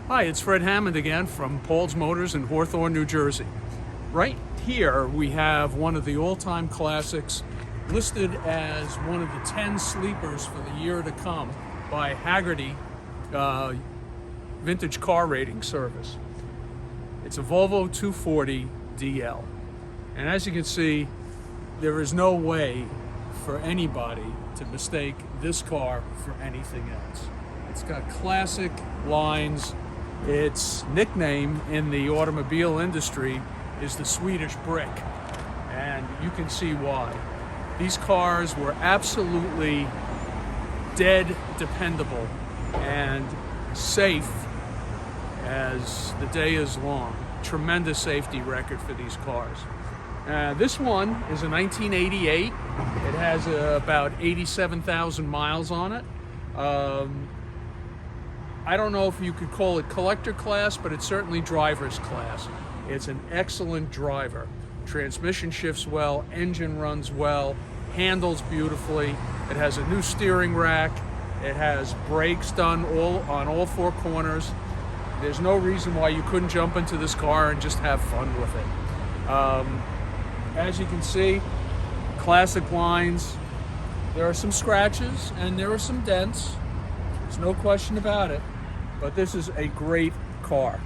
Hi, it's Fred Hammond again from Paul's Motors in Hawthorne, New Jersey. Right here we have one of the all-time classics listed as one of the 10 sleepers for the year to come by Hagerty Vintage Car Rating Service. It's a Volvo 240 DL. And as you can see, there is no way for anybody to mistake this car for anything else. It's got classic lines. Its nickname in the automobile industry is the Swedish brick, and you can see why. These cars were absolutely dead dependable and safe as the day is long. Tremendous safety record for these cars. This one is a 1988. It has about 87,000 miles on it. I don't know if you could call it collector class, but it's certainly driver's class. It's an excellent driver. Transmission shifts well, engine runs well, handles beautifully. It has a new steering rack. It has brakes done on all four corners. There's no reason why you couldn't jump into this car and just have fun with it. As you can see, classic lines. There are some scratches and there are some dents. There's no question about it. But this is a great car.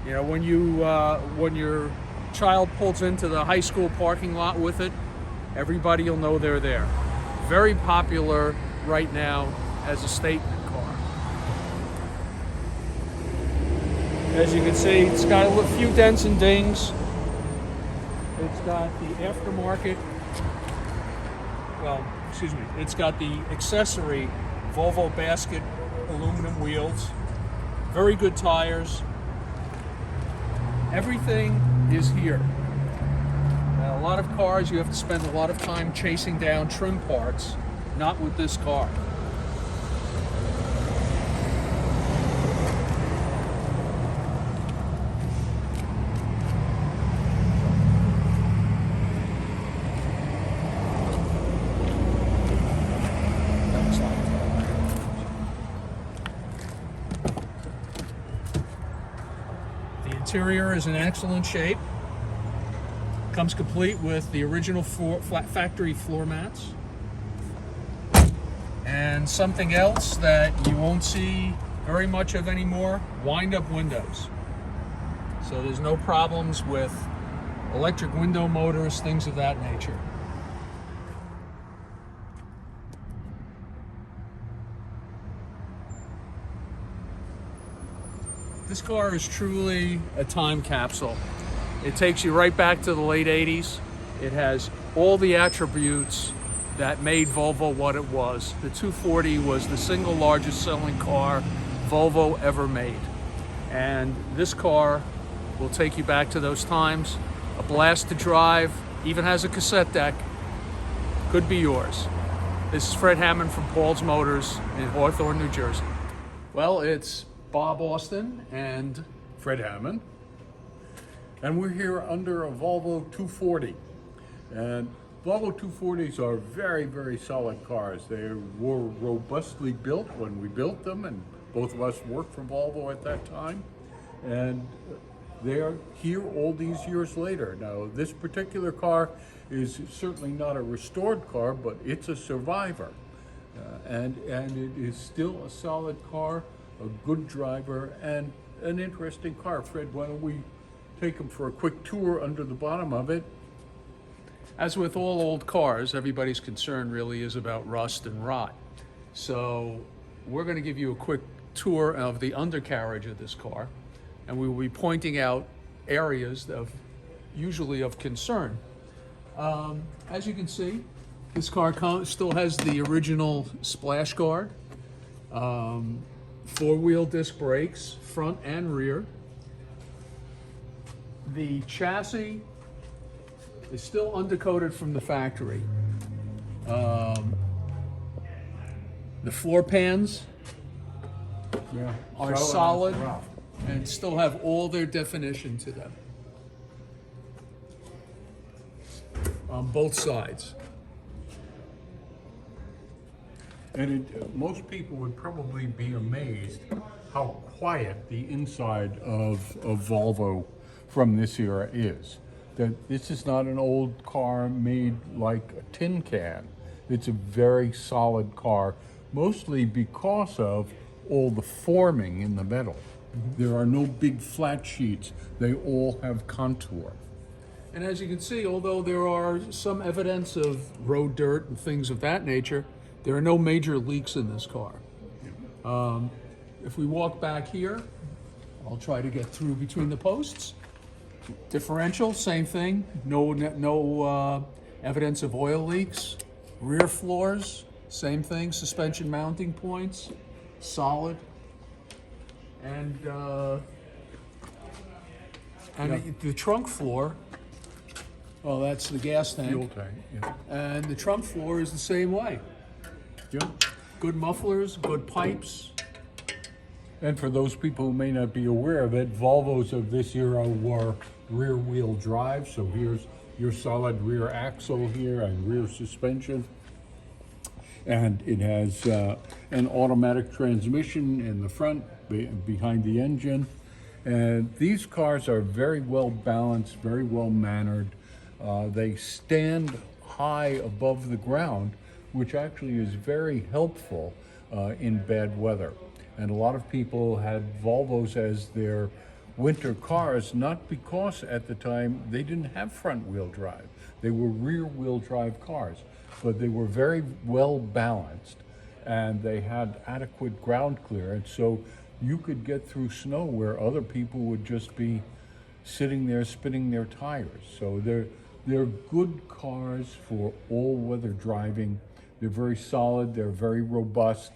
You know, when your child pulls into the high school parking lot with it, everybody will know they're there. Very popular right now as a statement car. As you can see, it's got a few dents and dings. It's got the aftermarket, it's got the accessory Volvo basket aluminum wheels. Very good tires. Everything is here. Now, a lot of cars, you have to spend a lot of time chasing down trim parts. Not with this car. The interior is in excellent shape. Comes complete with the original factory floor mats. And something else that you won't see very much of anymore, wind-up windows. So there's no problems with electric window motors, things of that nature. This car is truly a time capsule. It takes you right back to the late 80s. It has all the attributes that made Volvo what it was. The 240 was the single largest selling car Volvo ever made. And this car will take you back to those times. A blast to drive, even has a cassette deck. Could be yours. This is Fred Hammond from Paul's Motors in Hawthorne, New Jersey. Well, it's Bob Austin and Fred Hammond, and we're here under a Volvo 240. And Volvo 240s are very, very solid cars. They were robustly built when we built them, and both of us worked for Volvo at that time. And they are here all these years later. Now, this particular car is certainly not a restored car, but it's a survivor. And it is still a solid car, a good driver, and an interesting car. Fred, why don't we take them for a quick tour under the bottom of it? As with all old cars, everybody's concern really is about rust and rot. So we're going to give you a quick tour of the undercarriage of this car, and we will be pointing out areas usually of concern. As you can see, this car still has the original splash guard, four-wheel disc brakes, front and rear. The chassis is still undercoated from the factory. The floor pans are solid and still have all their definition to them on both sides. And most people would probably be amazed how quiet the inside of Volvo from this era is. That this is not an old car made like a tin can. It's a very solid car, mostly because of all the forming in the metal. There are no big flat sheets. They all have contour. And as you can see, although there are some evidence of road dirt and things of that nature, there are no major leaks in this car. If we walk back here, I'll try to get through between the posts. Differential, same thing. No evidence of oil leaks. Rear floors, same thing. Suspension mounting points, solid. And the trunk floor. Oh, that's the gas tank. Fuel tank, yeah. And the trunk floor is the same way. Yeah. Good mufflers, good pipes. And for those people who may not be aware of it, Volvos of this era were rear-wheel drive. So here's your solid rear axle here and rear suspension. And it has an automatic transmission in the front, behind the engine. And these cars are very well balanced, very well mannered. They stand high above the ground, which actually is very helpful in bad weather. And a lot of people had Volvos as their winter cars, not because at the time they didn't have front wheel drive. They were rear wheel drive cars, but they were very well balanced and they had adequate ground clearance. So you could get through snow where other people would just be sitting there spinning their tires. So they're good cars for all weather driving. They're very solid, they're very robust,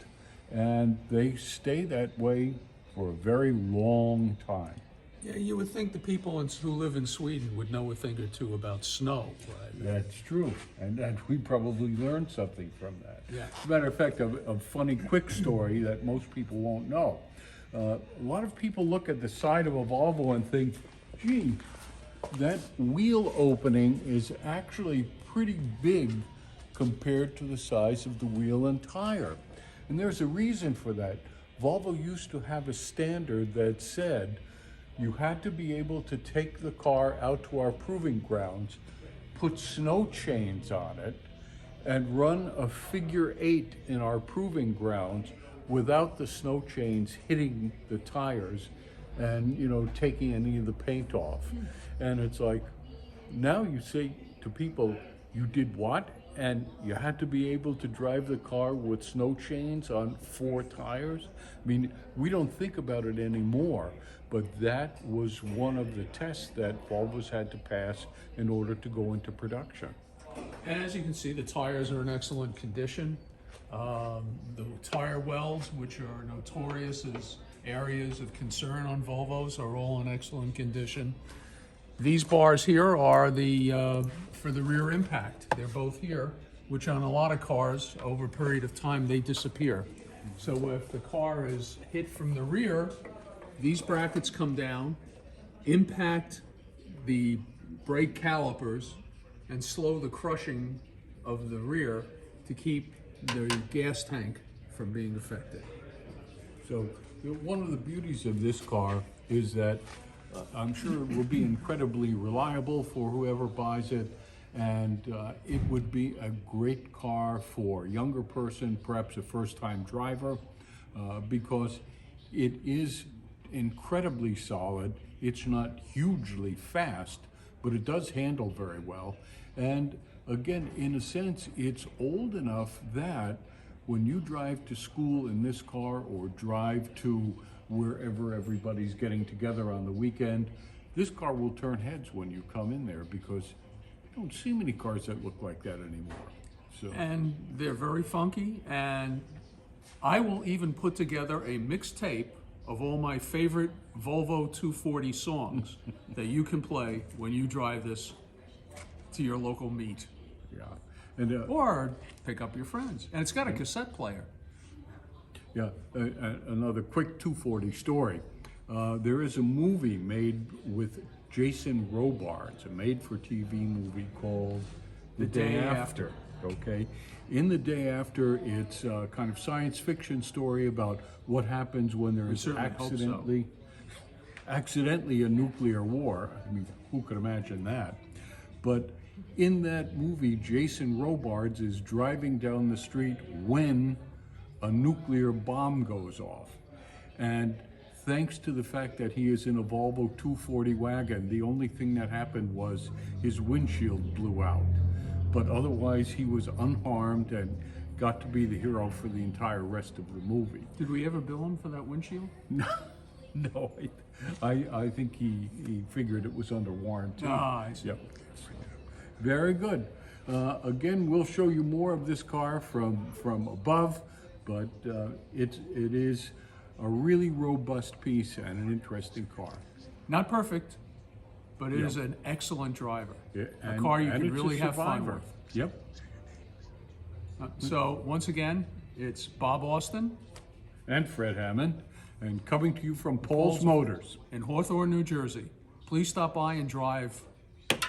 and they stay that way for a very long time. Yeah, you would think the people who live in Sweden would know a thing or two about snow, right? That's true, and that we probably learned something from that. Yeah. As a matter of fact, a funny quick story that most people won't know. A lot of people look at the side of a Volvo and think, gee, that wheel opening is actually pretty big compared to the size of the wheel and tire. And there's a reason for that. Volvo used to have a standard that said you had to be able to take the car out to our proving grounds, put snow chains on it, and run a figure 8 in our proving grounds without the snow chains hitting the tires and, you know, taking any of the paint off. And it's like, now you say to people, you did what? And you had to be able to drive the car with snow chains on 4 tires? I mean, we don't think about it anymore, but that was one of the tests that Volvos had to pass in order to go into production. And as you can see, the tires are in excellent condition. The tire wells, which are notorious as areas of concern on Volvos, are all in excellent condition. These bars here are for the rear impact. They're both here, which on a lot of cars, over a period of time, they disappear. So if the car is hit from the rear, these brackets come down, impact the brake calipers, and slow the crushing of the rear to keep the gas tank from being affected. So one of the beauties of this car is that I'm sure it will be incredibly reliable for whoever buys it, and it would be a great car for a younger person, perhaps a first-time driver, because it is incredibly solid. It's not hugely fast, but it does handle very well. And again, in a sense, it's old enough that when you drive to school in this car or drive to wherever everybody's getting together on the weekend, this car will turn heads when you come in there because you don't see many cars that look like that anymore. So. And they're very funky, and I will even put together a mixtape of all my favorite Volvo 240 songs that you can play when you drive this to your local meet. Yeah. And, or pick up your friends. And it's got a cassette player. Yeah, another quick 240 story. There is a movie made with Jason Robards, a made-for-TV movie called The Day After. okay? In the day after, it's a kind of science fiction story about what happens when there is certainly hope so. accidentally a nuclear war. I mean, who could imagine that? But in that movie, Jason Robards is driving down the street when a nuclear bomb goes off. And thanks to the fact that he is in a Volvo 240 wagon, the only thing that happened was his windshield blew out. But otherwise, he was unharmed and got to be the hero for the entire rest of the movie. Did we ever bill him for that windshield? No, I think he figured it was under warranty. Ah, I see. Yep. Very good. Again, we'll show you more of this car from above, but it is a really robust piece and an interesting car. Not perfect, but it Yeah. is an excellent driver. Yeah, A car you and can it's a really have fun survivor. with. Yep. So once again, it's Bob Austin And Fred Hammond, and coming to you from Paul's Motors. in Hawthorne, New Jersey. Please stop by and drive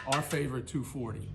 our favorite 240.